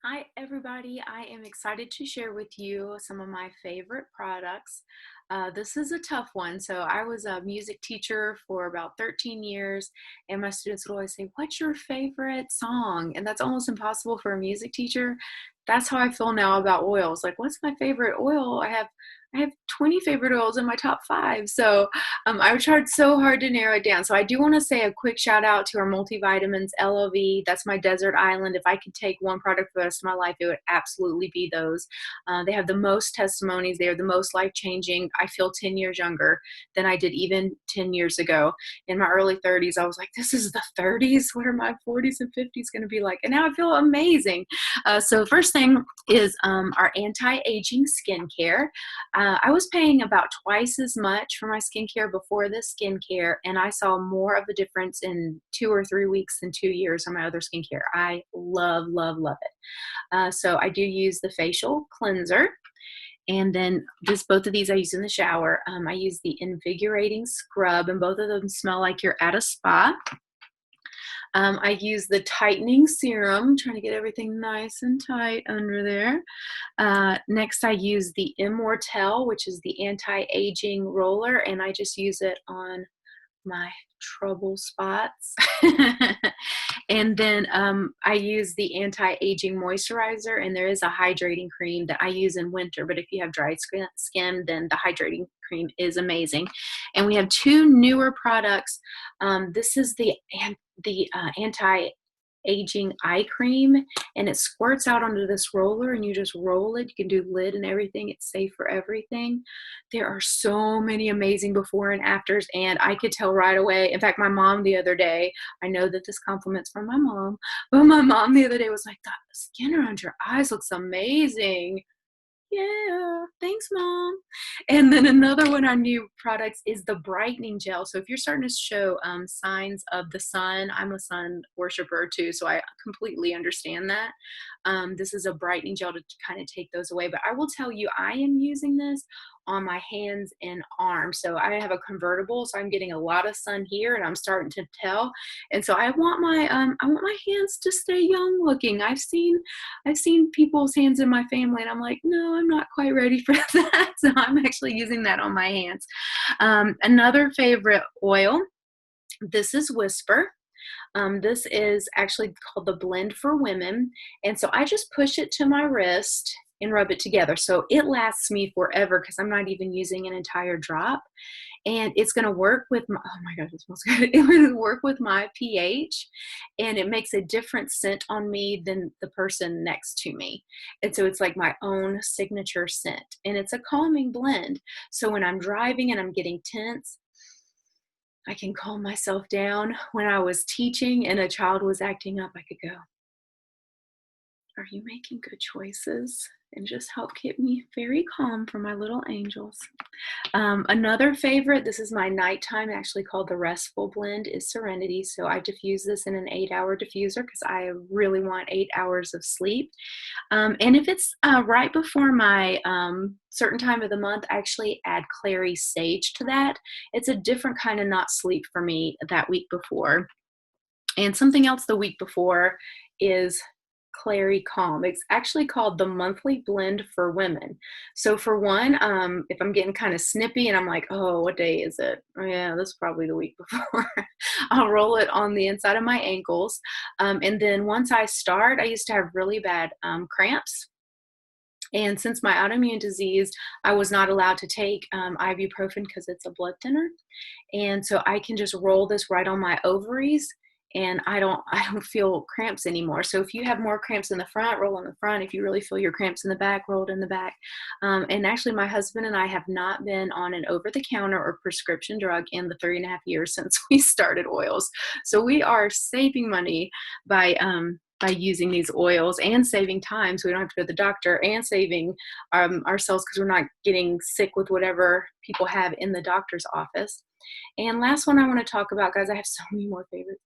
Hi, everybody. I am excited to share with you some of my favorite products. This is a tough one. So, I was a music teacher for about 13 years, and my students would always say, "What's your favorite song?" And that's almost impossible for a music teacher. That's how I feel now about oils. Like, what's my favorite oil? I have 20 favorite oils in my top five. So, I've tried so hard to narrow it down. So I do want to say a quick shout out to our multivitamins, LOV. That's my desert island. If I could take one product for the rest of my life, it would absolutely be those. They have the most testimonies. They are the most life changing. I feel 10 years younger than I did even 10 years ago. In my early 30s, I was like, this is the 30s. What are my 40s and 50s going to be like? And now I feel amazing. So, first thing is our anti aging skincare. I was paying about twice as much for my skincare before this skincare, and I saw more of a difference in 2 or 3 weeks than 2 years on my other skincare. I love, love, love it. So I do use the facial cleanser. And then both of these I use in the shower. I use the invigorating scrub, and both of them smell like you're at a spa. I use the tightening serum, trying to get everything nice and tight under there. Next, I use the Immortelle, which is the anti-aging roller, and I just use it on my trouble spots. And then I use the anti-aging moisturizer, and there is a hydrating cream that I use in winter. But if you have dry skin, then the hydrating cream is amazing. And we have two newer products. This is the anti-aging eye cream, and it squirts out onto this roller, and you just roll it. You can do lid and everything. It's safe for everything. There are so many amazing before and afters, and I could tell right away. In fact, my mom the other day, I know that this compliments from my mom, but my mom the other day was like, the skin around your eyes looks amazing. Yeah, thanks, mom. And then another one on new products is the brightening gel. So if you're starting to show signs of the sun, I'm a sun worshiper too, so I completely understand that. This is a brightening gel to kind of take those away. But I will tell you, I am using this on my hands and arms. So I have a convertible, so I'm getting a lot of sun here, and I'm starting to tell. And so I want my hands to stay young looking. I've seen people's hands in my family, and I'm like, no, I'm not quite ready for that. So I'm actually using that on my hands. Another favorite oil, this is Whisper. This is actually called the Blend for Women. And so I just push it to my wrist and rub it together. So it lasts me forever because I'm not even using an entire drop. And it's going to work with my, oh my gosh, it smells good. It will work with my pH, and it makes a different scent on me than the person next to me. And so it's like my own signature scent, and it's a calming blend. So when I'm driving and I'm getting tense, I can calm myself down. When I was teaching and a child was acting up, I could go, are you making good choices? And just help keep me very calm for my little angels. Another favorite, this is my nighttime, actually called the Restful Blend, is Serenity. So I diffuse this in an 8-hour diffuser because I really want 8 hours of sleep. And if it's right before my certain time of the month, I actually add clary sage to that. It's a different kind of not sleep for me that week before. And something else the week before is Clary Calm. It's actually called the Monthly Blend for Women. So for one, if I'm getting kind of snippy and I'm like, oh, what day is it? Oh, yeah, this is probably the week before. I'll roll it on the inside of my ankles. And then once I start, I used to have really bad cramps. And since my autoimmune disease, I was not allowed to take ibuprofen because it's a blood thinner. And so I can just roll this right on my ovaries, and I don't feel cramps anymore. So if you have more cramps in the front, roll in the front. If you really feel your cramps in the back, roll it in the back. And actually, my husband and I have not been on an over-the-counter or prescription drug in the 3.5 years since we started oils. So we are saving money by using these oils, and saving time so we don't have to go to the doctor, and saving ourselves because we're not getting sick with whatever people have in the doctor's office. And last one I want to talk about, guys, I have so many more favorites,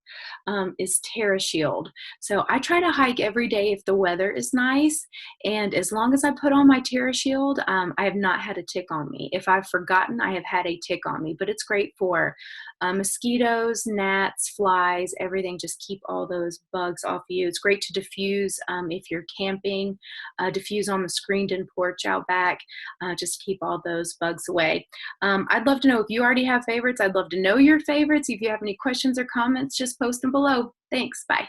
is TerraShield. So I try to hike every day if the weather is nice. And as long as I put on my TerraShield, I have not had a tick on me. If I've forgotten, I have had a tick on me. But it's great for mosquitoes, gnats, flies, everything. Just keep all those bugs off you. It's great to diffuse if you're camping, diffuse on the screened-in porch out back. Just keep all those bugs away. I'd love to know if you already have favorites. I'd love to know your favorites. If you have any questions or comments, just post them below. Thanks. Bye.